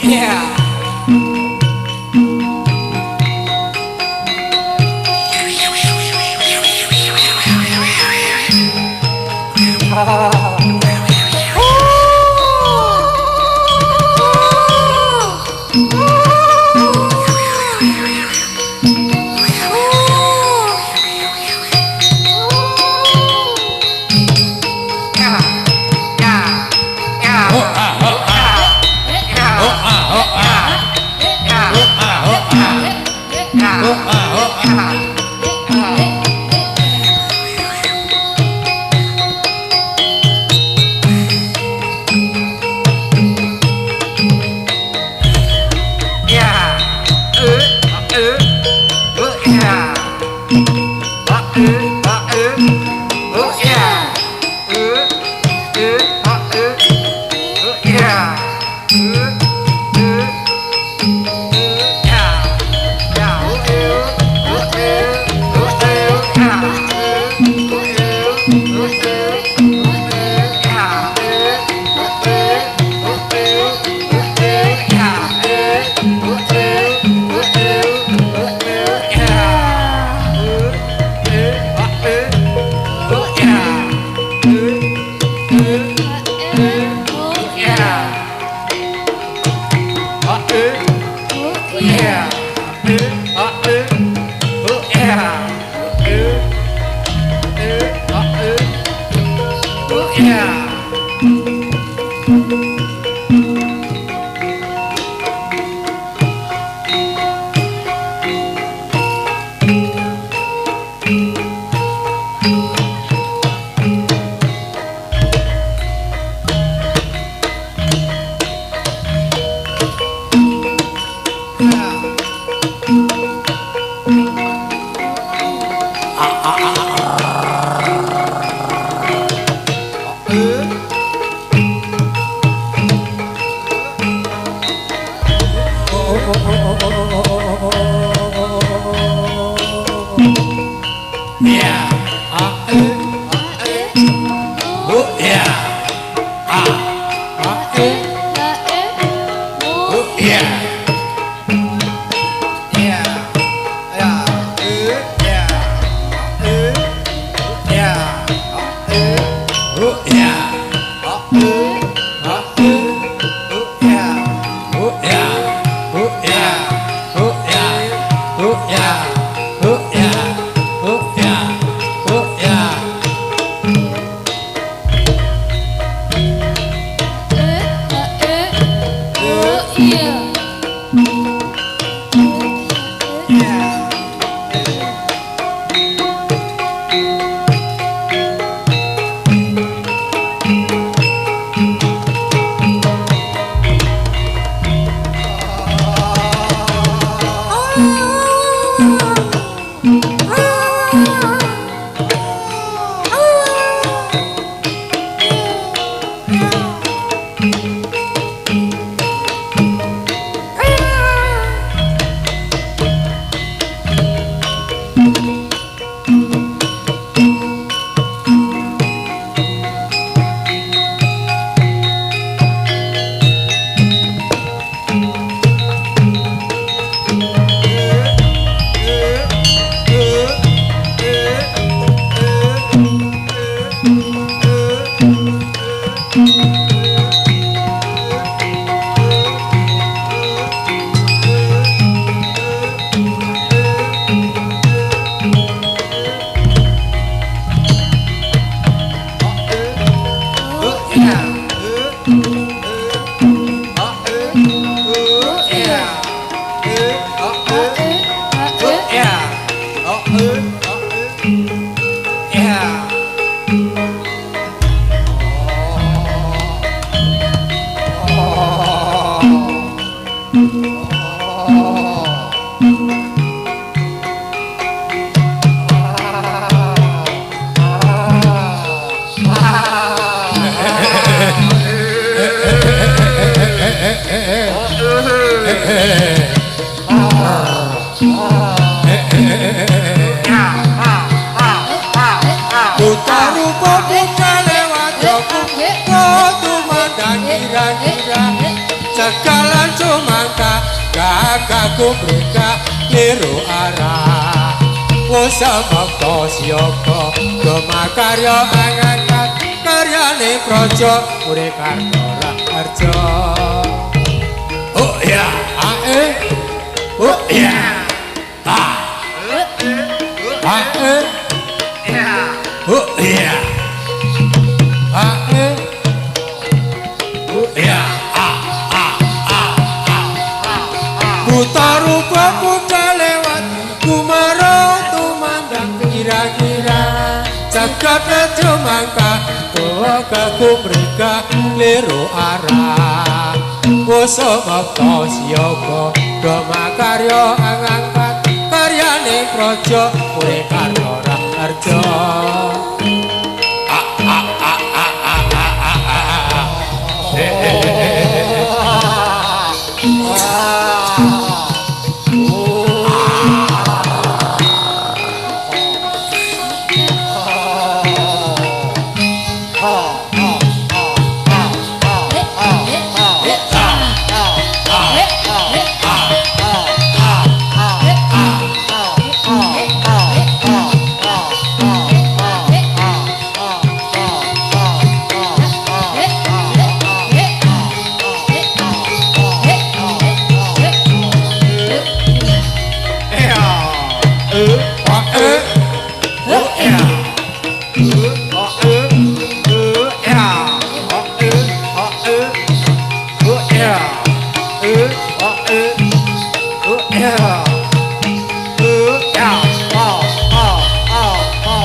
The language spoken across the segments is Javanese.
Yeah. Buta rupa buta lewat joku tumandang kira-kira Cekalan cumangka gagaku mereka liru arah Wasamapta siyaka gemakarya angangkat karyane praja Ure Kartora Harja Oh ya Oh ya Oh ya Buta rupa buta lewat kumaro tumandang kira-kira Jagat cumangka gagaku mereka liru arah Wasamapta siyaka gemakarya angangkat karyane praja Ure Kartora Harja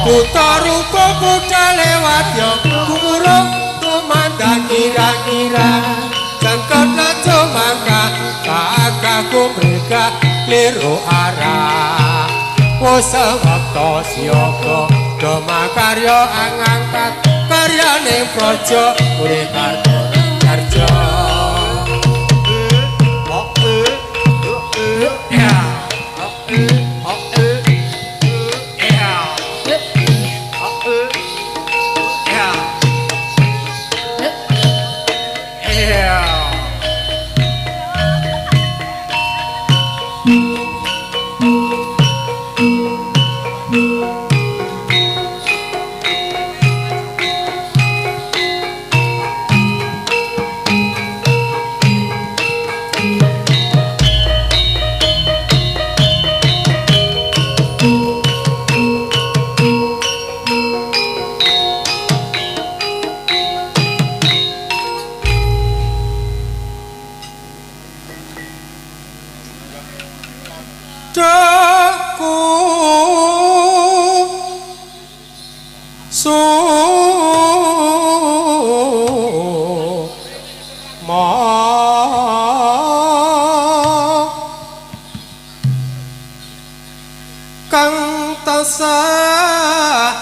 Buta rupa buta lewat yo kumurung tumandang kira-kira Jangkatna cumangka gagaku mereka liru arah Wasamapta siyaka gemakarya angangkat karyane praja Ure Kartora Harja Kang tasah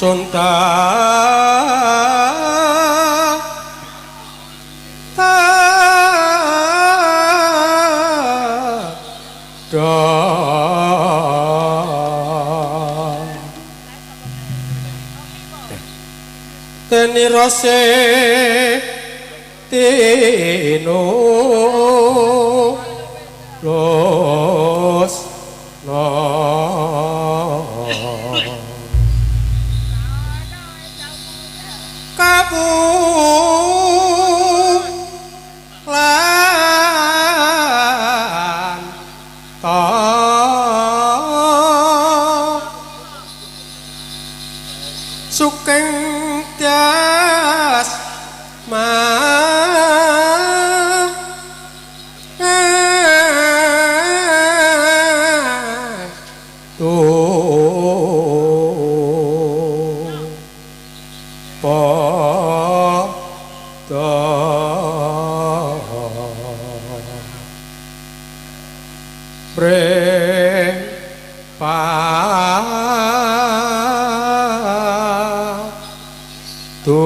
Sunta Teni rose tino los no kabu lan to suking tias tuh duka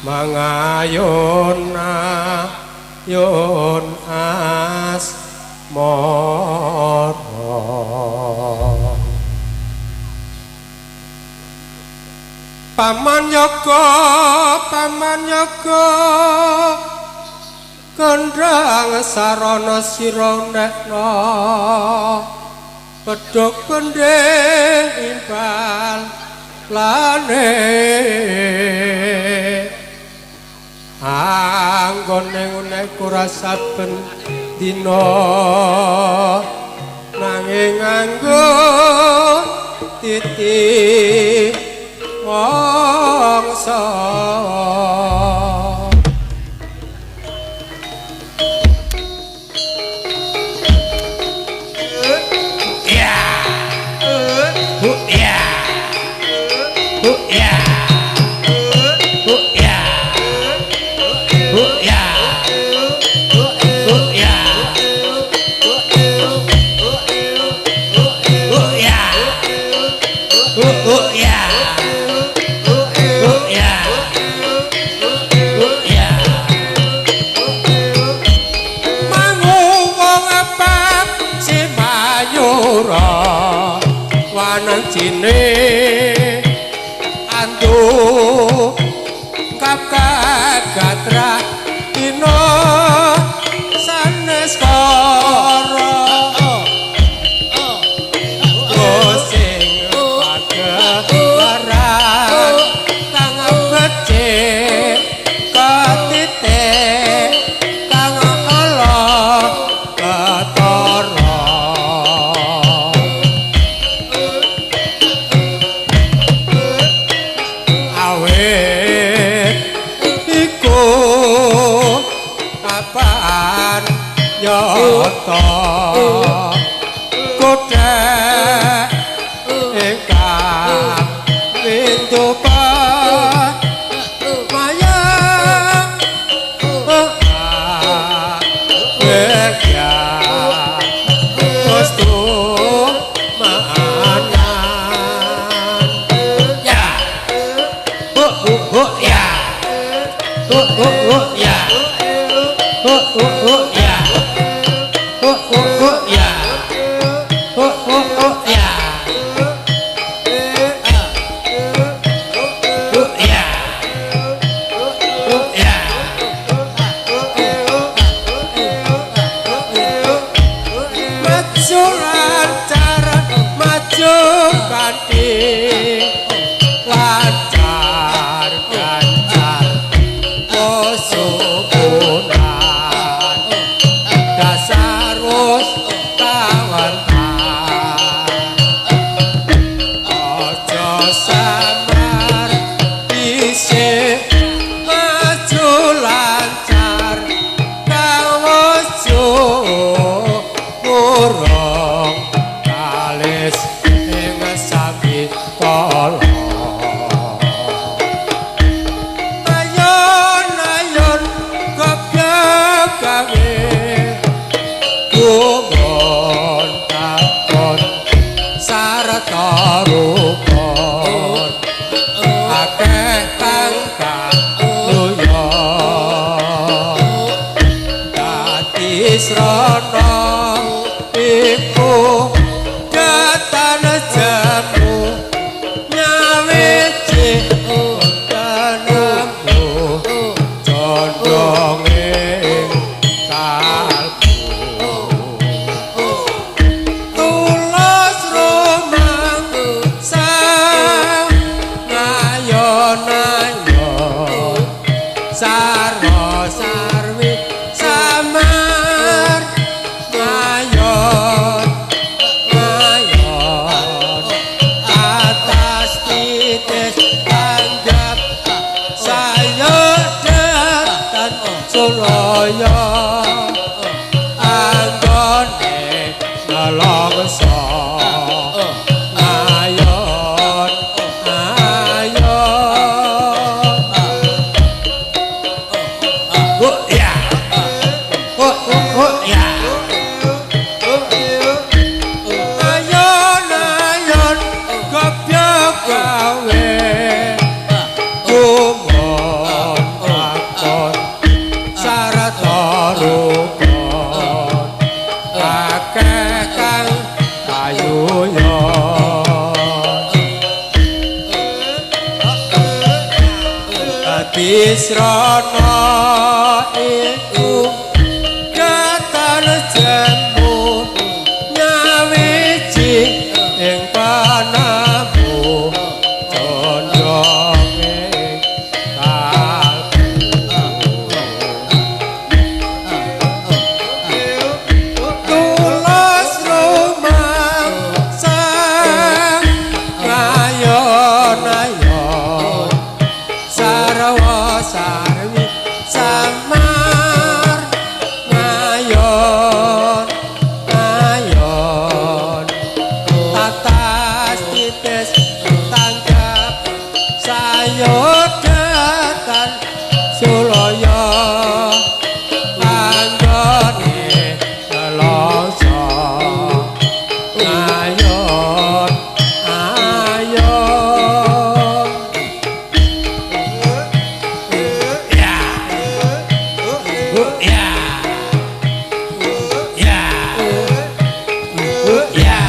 mangayun ayun asmara paman yoga kendang sarana sira nekna pedhog pendhe impal lane anggone unek ora saben dina nanging nganggo titi mangsa cine antu kakagatra dina sanes kara sing pagelaran kang becik katitik kang ala ketara nyata kodhek ingkang pintu maya berya postu maanan ya ya ya ya Srana iku datan jamu nyawiji tanemu condong ing kalbu tulus romang sang ngayon-ayon sarwa sarwi samar ngayon atas titis tanggap saya datan Suraya anggone nelongso ngayon ya Wisrana iku jatan jemu nyawiji ing panamu condonge kalbu tulas rumangsang ngayon-ayon sarwa sarwi samar ngayon ngayon tatas titis tanggap sayodatan sulaya anggone nelasa ngayon ayon ya ya ya ya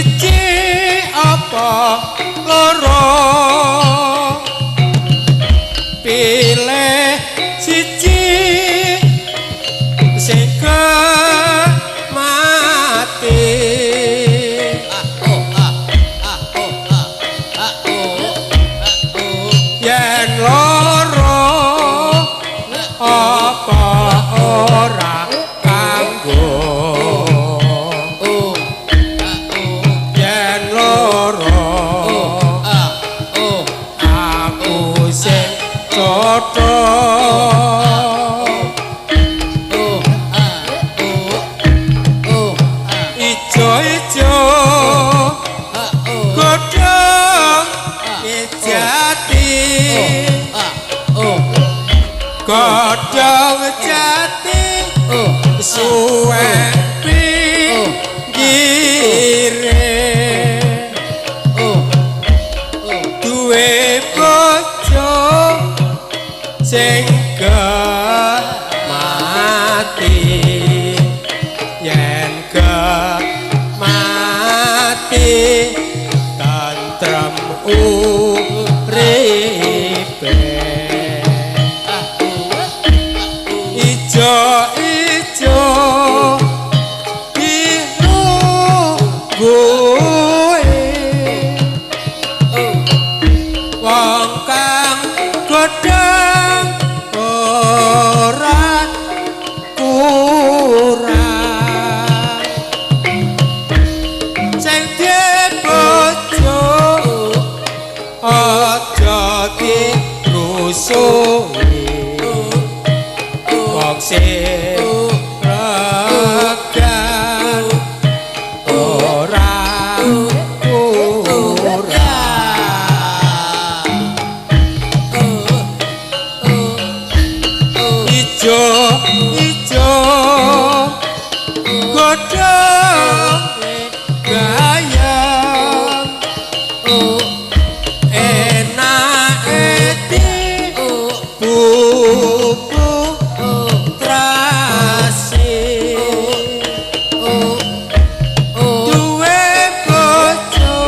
siji apa loro pilih siji sing mati yen loro apa ora kanggo yen loro aku sing cocok ijo-ijo godhong jati godhong jati suwe pinggire duwe bojo sing mati yen mati tantrem uripe ijo-ijo biru gue wong kang godhong ora kurang sing bojo aja dirusuhi wong sing regan ora kurang ijo-ijo godhong gayam enake bubuk trasi duwe bojo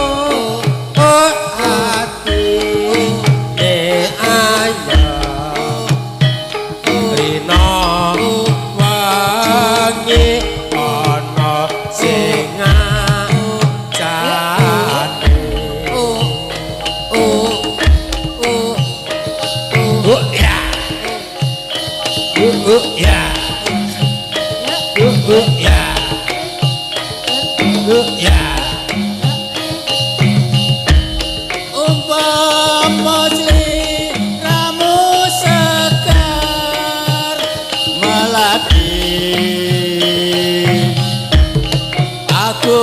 ati ayam rina wangi ana sing ngajane umpama sliramu sekar melati aku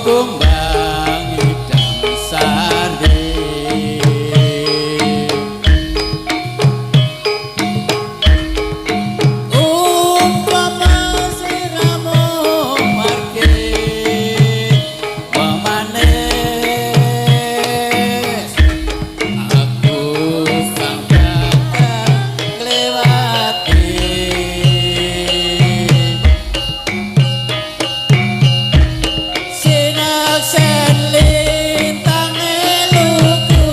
kumbang idam sari umpama sliramu markir memanis aku sang bakal nglewati sinaksen lintang eluku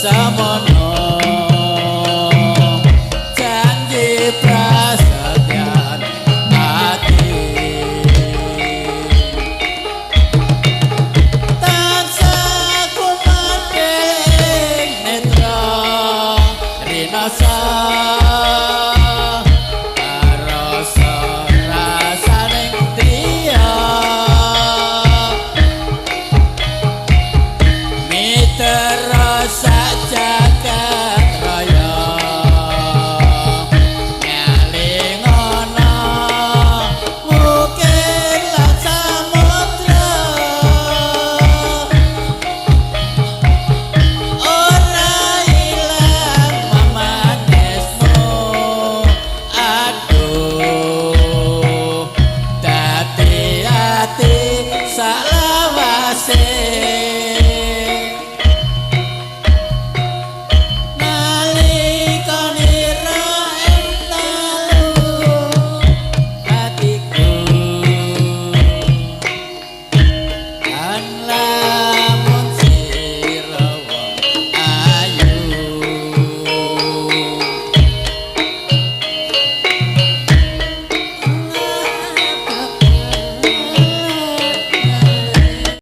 samono janji prasetyan ati tansah kumating netra rinasa rasa rasaning triya mitra sajagat raya nyalingono mungkin lan samudra ora ilang mamanesmu aduh dadi ati salawase nalikane ra entalu atiku lan